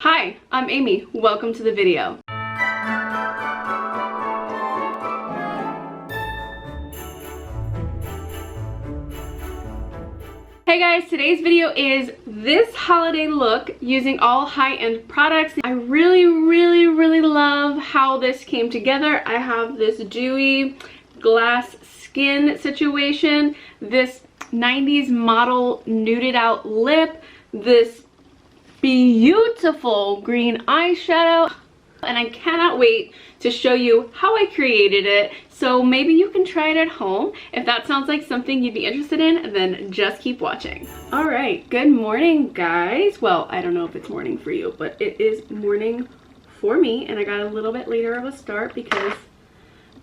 Hi, I'm Amy. Welcome to the video. Hey guys, today's video is this holiday look using all high-end products. I really love how this came together. I have this dewy glass skin situation, this 90s model nuded out lip, this beautiful green eyeshadow, and I cannot wait to show you how I created it, so maybe you can try it at home. If that sounds like something you'd be interested in, then just keep watching. Alright, good morning guys. Well, I don't know if it's morning for you, but it is morning for me, and I got a little bit later of a start because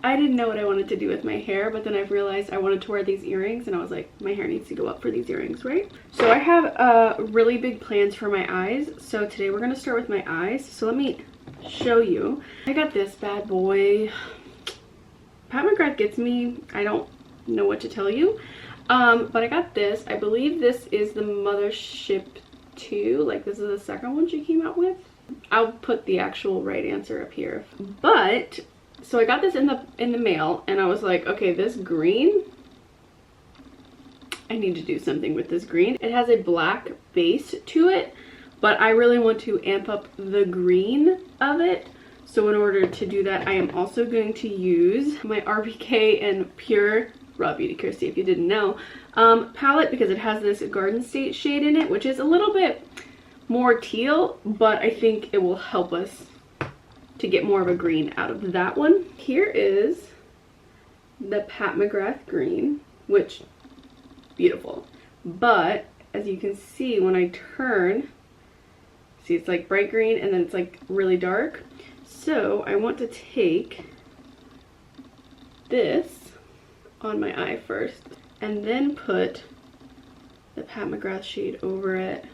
I didn't know what I wanted to do with my hair, but then I realized I wanted to wear these earrings, and I was like, my hair needs to go up for these earrings, right? So I have really big plans for my eyes. So today we're gonna start with my eyes. So let me show you. I got this bad boy. Pat McGrath gets me. I don't know what to tell you. But I got this. I believe this is the Mothership 2. Like, this is the second one she came out with. I'll put the actual right answer up here. But so I got this in the mail, and I was like, okay, this green, I need to do something with this green. It has a black base to it, but I really want to amp up the green of it. So in order to do that, I am also going to use my RBK and Pure RawBeautyKristi, if you didn't know, palette, because it has this Garden State shade in it, which is a little bit more teal, but I think it will help us to get more of a green out of that one. Here is the Pat McGrath green, which, beautiful. But as you can see, when I turn, see, it's like bright green and then it's like really dark. So I want to take this on my eye first and then put the Pat McGrath shade over it.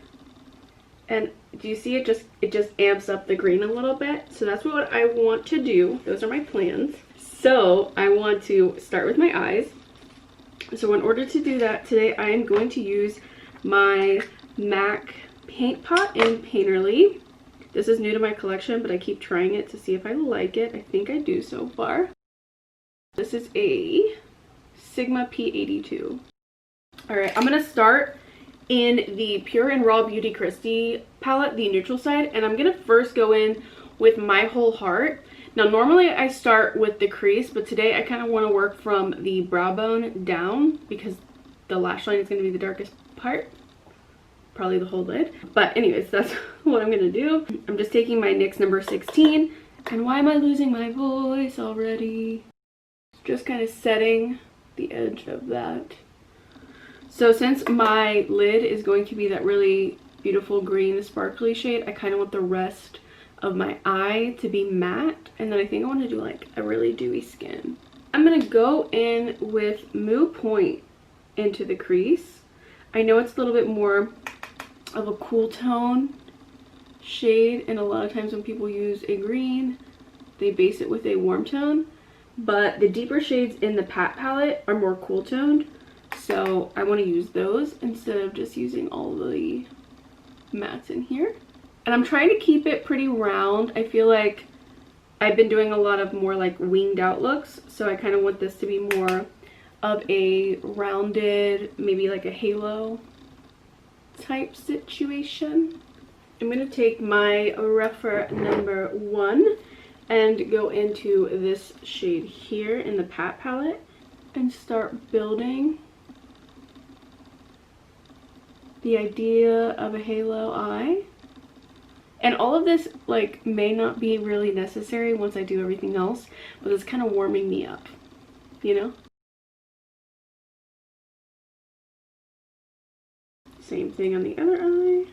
And do you see it just amps up the green a little bit? So that's what I want to do. Those are my plans. So I want to start with my eyes. So in order to do that, today I am going to use my MAC paint pot in Painterly. This is new to my collection, but I keep trying it to see if I like it. I think I do so far. This is a Sigma P82. Alright, I'm going to start in the Pure and RawBeautyKristi palette, the neutral side, and I'm gonna first go in with My Whole Heart. Now normally I start with the crease, but today I kind of want to work from the brow bone down because the lash line is going to be the darkest part, probably the whole lid. But anyways, that's what I'm gonna do. I'm just taking my NYX number 16, and why am I losing my voice already? Just kind of setting the edge of that. So since my lid is going to be that really beautiful green sparkly shade, I kind of want the rest of my eye to be matte, and then I think I want to do like a really dewy skin. I'm going to go in with Moo Point into the crease. I know it's a little bit more of a cool tone shade, and a lot of times when people use a green, they base it with a warm tone, but the deeper shades in the Pat palette are more cool toned. So I want to use those instead of just using all the mattes in here. And I'm trying to keep it pretty round. I feel like I've been doing a lot of more like winged out looks. So I kind of want this to be more of a rounded, maybe like a halo type situation. I'm going to take my rougher number 1 and go into this shade here in the Pat palette and start building the idea of a halo eye. And all of this like may not be really necessary once I do everything else, but it's kind of warming me up, you know? Same thing on the other eye.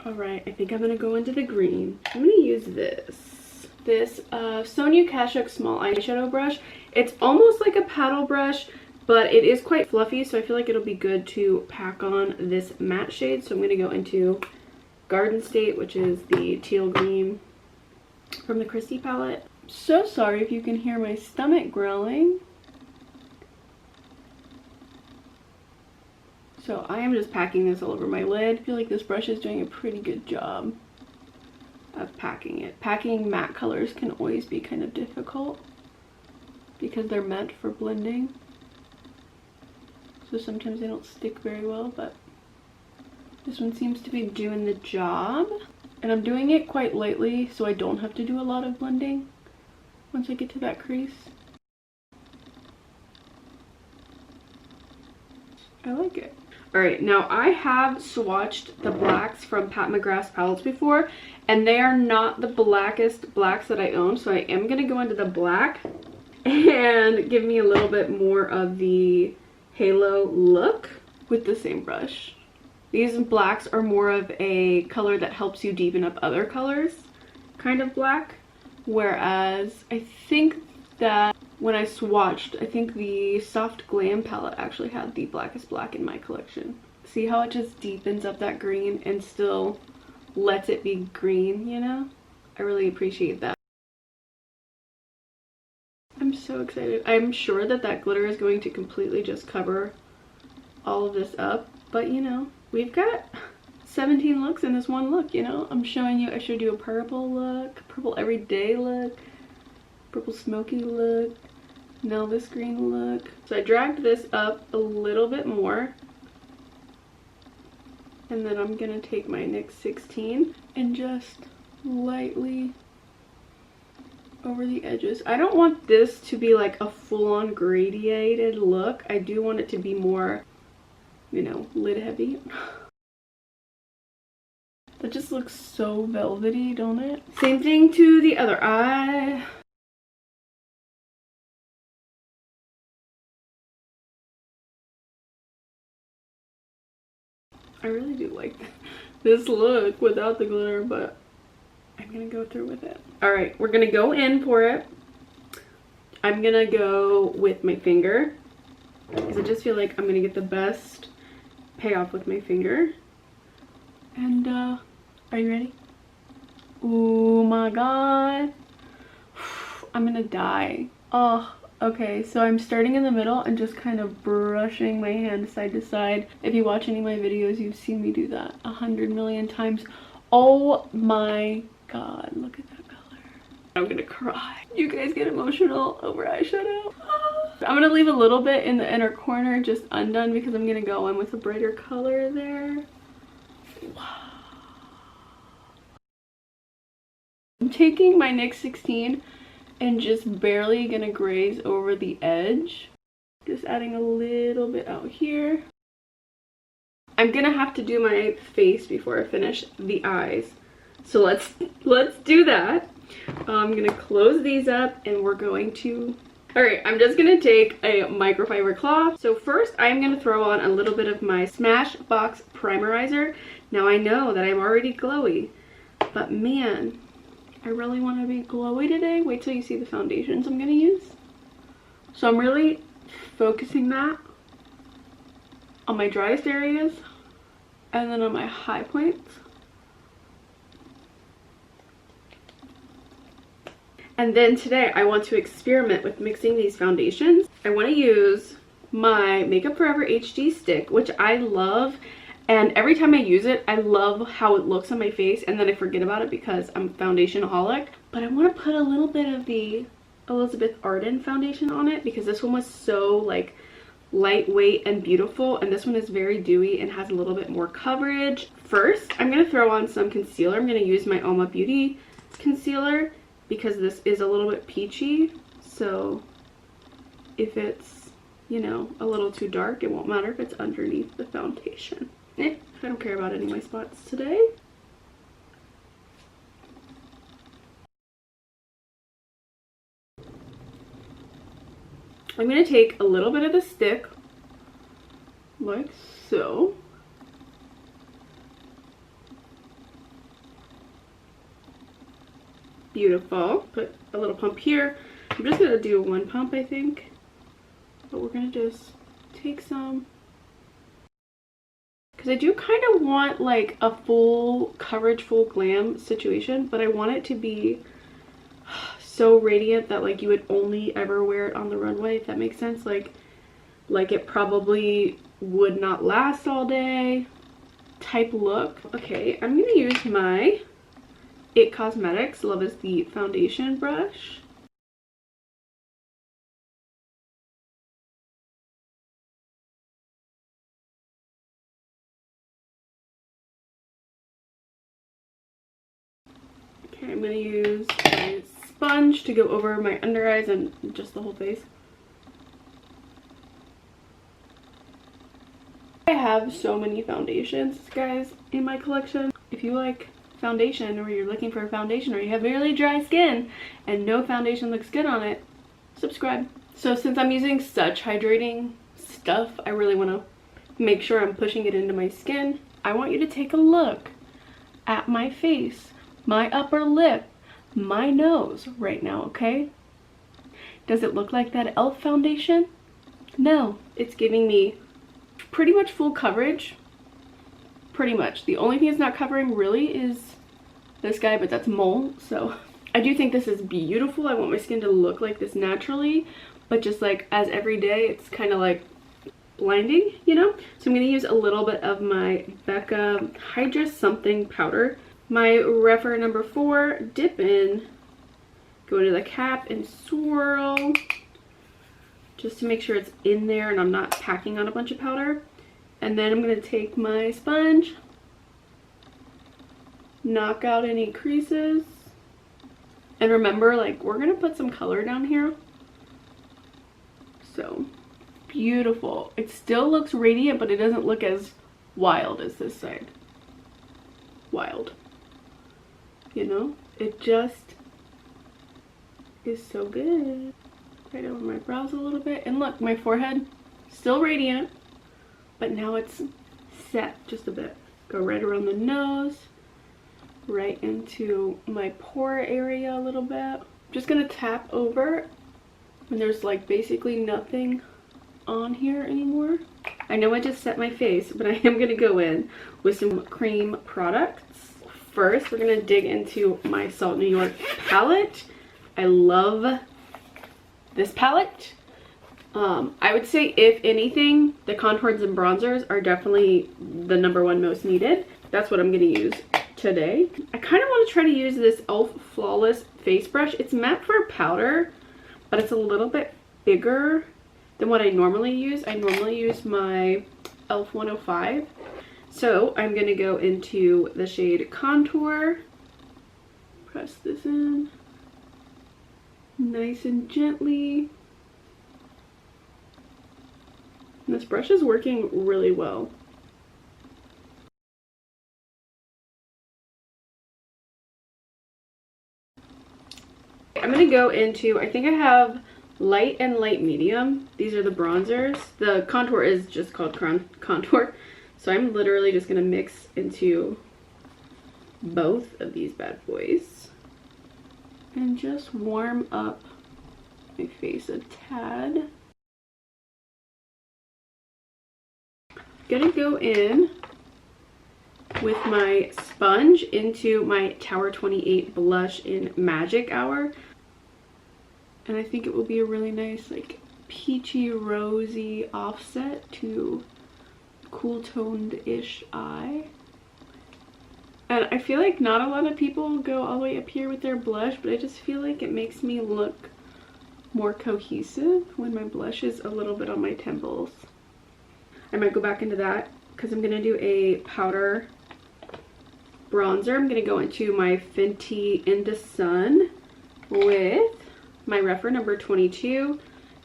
Alright, I think I'm gonna go into the green. I'm gonna use this Sonia Kashuk small eyeshadow brush. It's almost like a paddle brush, but it is quite fluffy, so I feel like it'll be good to pack on this matte shade. So I'm going to go into Garden State, which is the teal green from the Kristi palette. So sorry if you can hear my stomach growling. So I am just packing this all over my lid. I feel like this brush is doing a pretty good job of packing it. Packing matte colors can always be kind of difficult because they're meant for blending. So sometimes they don't stick very well, but this one seems to be doing the job. And I'm doing it quite lightly so I don't have to do a lot of blending once I get to that crease. I like it. Alright, now I have swatched the blacks from Pat McGrath's palettes before, and they are not the blackest blacks that I own, so I am going to go into the black and give me a little bit more of the halo look with the same brush. These blacks are more of a color that helps you deepen up other colors, kind of black, whereas I think that when I swatched, I think the Soft Glam palette actually had the blackest black in my collection. See how it just deepens up that green and still lets it be green, you know? I really appreciate that. I'm so excited. I'm sure that that glitter is going to completely just cover all of this up, but you know, we've got 17 looks in this one look, you know? I'm showing you I should do a purple look, purple everyday look, purple smoky look, now this green look. So I dragged this up a little bit more, and then I'm gonna take my NYX 16 and just lightly over the edges. I don't want this to be like a full-on gradiated look. I do want it to be more, you know, lid heavy. That just looks so velvety, don't it? Same thing to the other eye. I really do like this look without the glitter, but I'm gonna go through with it. All right, we're gonna go in for it. I'm gonna go with my finger because I just feel like I'm gonna get the best payoff with my finger. And are you ready? Oh my god. I'm gonna die. Oh, okay, so I'm starting in the middle and just kind of brushing my hand side to side. If you watch any of my videos, you've seen me do that 100 million times. Oh my god, look at that color. I'm gonna cry. You guys get emotional over eyeshadow. I'm gonna leave a little bit in the inner corner just undone because I'm gonna go in with a brighter color there. Wow. I'm taking my NYX 16 and just barely gonna graze over the edge. Just adding a little bit out here. I'm gonna have to do my face before I finish the eyes. So let's do that. I'm gonna close these up and we're going to... Alright, I'm just gonna take a microfiber cloth. So first I'm gonna throw on a little bit of my Smashbox Primerizer. Now I know that I'm already glowy, but man, I really want to be glowy today. Wait till you see the foundations I'm gonna use. So I'm really focusing that on my driest areas and then on my high points. And then today I want to experiment with mixing these foundations. I want to use my Makeup Forever HD stick, which I love, and every time I use it I love how it looks on my face, and then I forget about it because I'm foundation-aholic. But I want to put a little bit of the Elizabeth Arden foundation on it because this one was so like lightweight and beautiful, and this one is very dewy and has a little bit more coverage. First I'm going to throw on some concealer. I'm going to use my Alma Beauty concealer because this is a little bit peachy, so if it's, you know, a little too dark, it won't matter if it's underneath the foundation. I don't care about any of my spots today. I'm going to take a little bit of the stick, like so. Beautiful. Put a little pump here. I'm just going to do one pump, I think. But we're going to just take some. Because I do kind of want like a full coverage, full glam situation, but I want it to be so radiant that like you would only ever wear it on the runway, if that makes sense. Like it probably would not last all day type look. Okay, I'm gonna use my It Cosmetics Love Is the foundation brush. Okay, I'm gonna use my sponge to go over my under eyes and just the whole face. I have so many foundations, guys, in my collection. If you like foundation, or you're looking for a foundation, or you have really dry skin and no foundation looks good on it, subscribe. So since I'm using such hydrating stuff, I really want to make sure I'm pushing it into my skin. I want you to take a look at my face, my upper lip, my nose right now, okay? Does it look like that e.l.f. foundation? No, it's giving me pretty much full coverage. Pretty much. The only thing it's not covering really is this guy, but that's mole. So I do think this is beautiful. I want my skin to look like this naturally, but just like as everyday, it's kind of like blinding, you know? So I'm going to use a little bit of my Becca Hydra Something powder. My Refer number 4, dip in, go into the cap and swirl just to make sure it's in there and I'm not packing on a bunch of powder. And then I'm going to take my sponge, knock out any creases. And remember, like, we're going to put some color down here. So, beautiful. It still looks radiant, but it doesn't look as wild as this side. Wild. You know? It just is so good. Right over my brows a little bit. And look, my forehead, still radiant, but now it's set just a bit. Go right around the nose, right into my pore area a little bit. Just gonna tap over, and there's like basically nothing on here anymore. I know I just set my face, but I am gonna go in with some cream products. First, we're gonna dig into my Salt New York palette. I love this palette. I would say, if anything, the contours and bronzers are definitely the #1 most needed. That's what I'm going to use today. I kind of want to try to use this e.l.f. Flawless face brush. It's meant for powder, but it's a little bit bigger than what I normally use. I normally use my e.l.f. 105. So I'm going to go into the shade Contour. Press this in nice and gently. And this brush is working really well. I'm going to go into, I think I have light and light medium. These are the bronzers. The contour is just called contour. So I'm literally just going to mix into both of these bad boys and just warm up my face a tad. Gonna go in with my sponge into my Tower 28 blush in Magic Hour, and I think it will be a really nice like peachy rosy offset to cool toned ish eye. And I feel like not a lot of people go all the way up here with their blush, but I just feel like it makes me look more cohesive when my blush is a little bit on my temples. I might go back into that because I'm going to do a powder bronzer. I'm going to go into my Fenty Into Sun with my Refer number 22.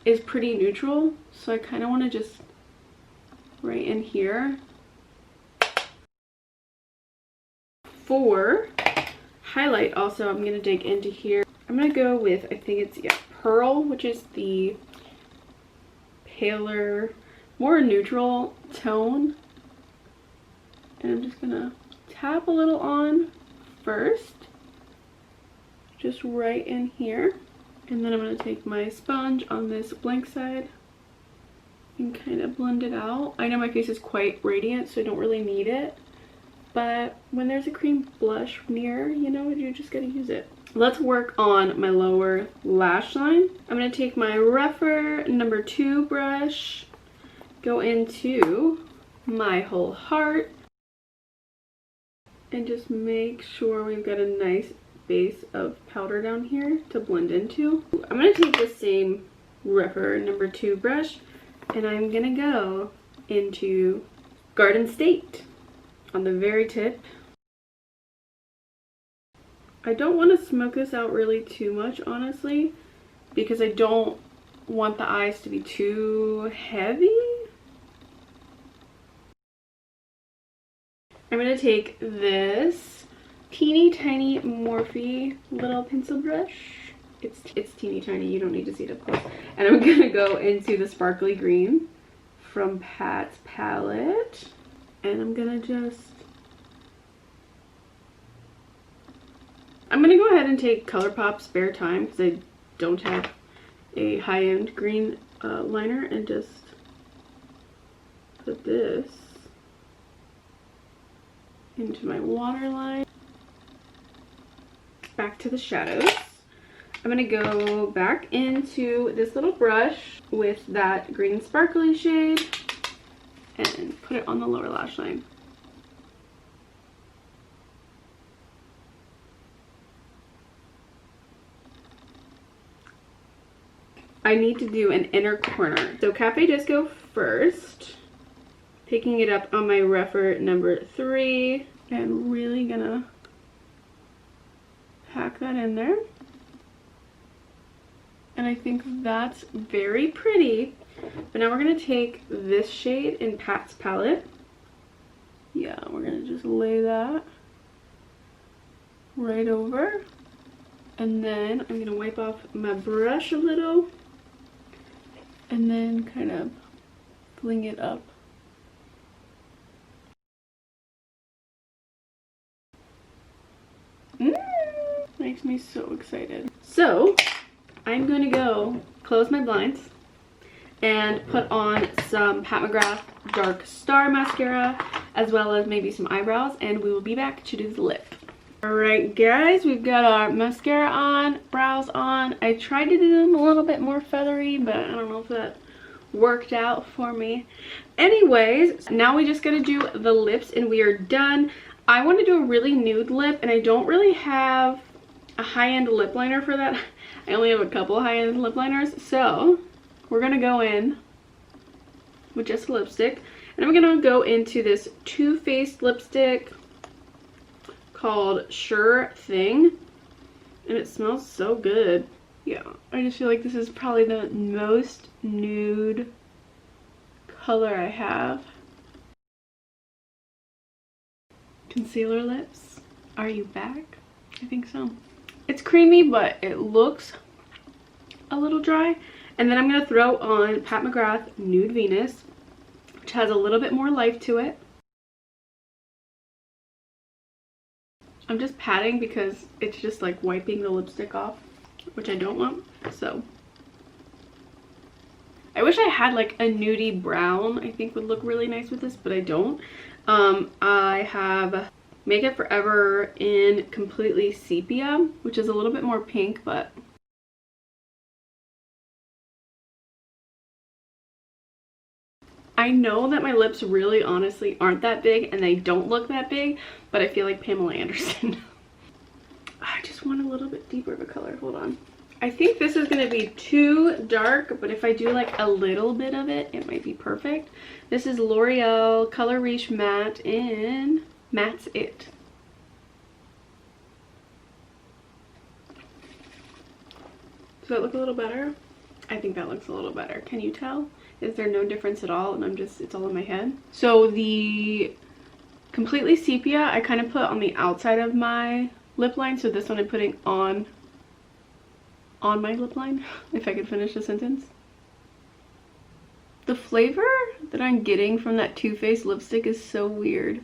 Is pretty neutral, so I kind of want to just right in here. For highlight also, I'm going to dig into here. I'm going to go with, I think it's, yeah, Pearl, which is the paler, more neutral tone. And I'm just gonna tap a little on first, just right in here. And then I'm gonna take my sponge on this blank side and kind of blend it out. I know my face is quite radiant, so I don't really need it. But when there's a cream blush near, you know, you just gotta use it. Let's work on my lower lash line. I'm gonna take my Refer number 2 brush, go into my whole heart and just make sure we've got a nice base of powder down here to blend into. I'm going to take the same Rephr number 2 brush and I'm going to go into Garden State on the very tip. I don't want to smoke this out really too much, honestly, because I don't want the eyes to be too heavy. I'm going to take this teeny tiny Morphe little pencil brush. It's teeny tiny, you don't need to see it up close. And I'm going to go into the sparkly green from Pat's palette. And I'm going to go ahead and take ColourPop Spare Time because I don't have a high-end green liner, and just put this into my waterline. Back to the shadows. I'm going to go back into this little brush with that green sparkly shade and put it on the lower lash line. I need to do an inner corner. So Cafe Disco first. Picking it up on my Rephr number 3 and really gonna pack that in there. And I think that's very pretty. But now we're gonna take this shade in Pat's palette. Yeah, we're gonna just lay that right over. And then I'm gonna wipe off my brush a little and then kind of fling it up. Makes me so excited. So I'm going to go close my blinds and put on some Pat McGrath Dark Star mascara as well as maybe some eyebrows, and we will be back to do the lip. Alright guys, we've got our mascara on, brows on. I tried to do them a little bit more feathery, but I don't know if that worked out for me. Anyways, now we just gotta do the lips and we are done. I want to do a really nude lip and I don't really have a high-end lip liner for that. I only have a couple high-end lip liners, so we're gonna go in with just lipstick, and I'm gonna go into this Too Faced lipstick called Sure Thing, and it smells so good. Yeah, I just feel like this is probably the most nude color I have. Concealer lips, are you back? I think so. It's creamy, but it looks a little dry. And then I'm going to throw on Pat McGrath Nude Venus, which has a little bit more life to it. I'm just patting because it's just like wiping the lipstick off, which I don't want. So I wish I had like a nudie brown, I think would look really nice with this, but I don't. I have Makeup Forever in Completely Sepia, which is a little bit more pink, but I know that my lips really honestly aren't that big and they don't look that big, but I feel like Pamela Anderson. I just want a little bit deeper of a color. Hold on. I think this is going to be too dark, but if I do like a little bit of it, it might be perfect. This is L'Oreal Color Riche Matte in Matte's It. Does that look a little better? I think that looks a little better. Can you tell? Is there no difference at all? And it's all in my head. So the Completely Sepia, I kind of put on the outside of my lip line. So this one I'm putting on my lip line, if I could finish the sentence. The flavor that I'm getting from that Too Faced lipstick is so weird.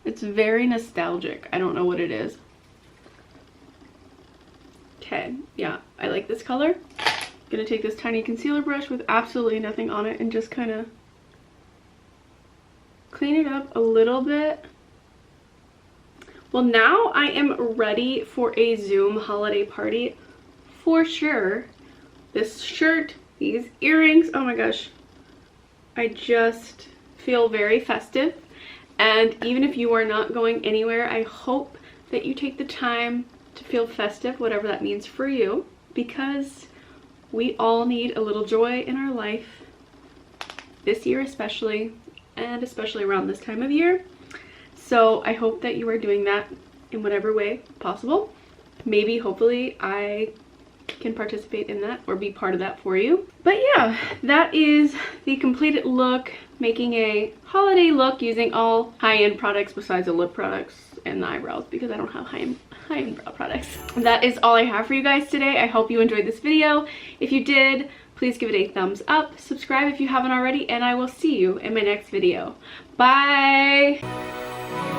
It's very nostalgic. I don't know what it is. Okay, yeah, I like this color. Gonna take this tiny concealer brush with absolutely nothing on it and just kind of clean it up a little bit. Well, now I am ready for a Zoom holiday party for sure. This shirt, these earrings, oh my gosh, I just feel very festive. And even if you are not going anywhere, I hope that you take the time to feel festive, whatever that means for you, because we all need a little joy in our life this year especially, and especially around this time of year. So I hope that you are doing that in whatever way possible. Maybe, hopefully, I can participate in that or be part of that for you. But yeah, that is the completed look, making a holiday look using all high-end products besides the lip products and the eyebrows, because I don't have high-end brow products. That is all I have for you guys today. I hope you enjoyed this video. If you did, please give it a thumbs up, subscribe if you haven't already, and I will see you in my next video. Bye!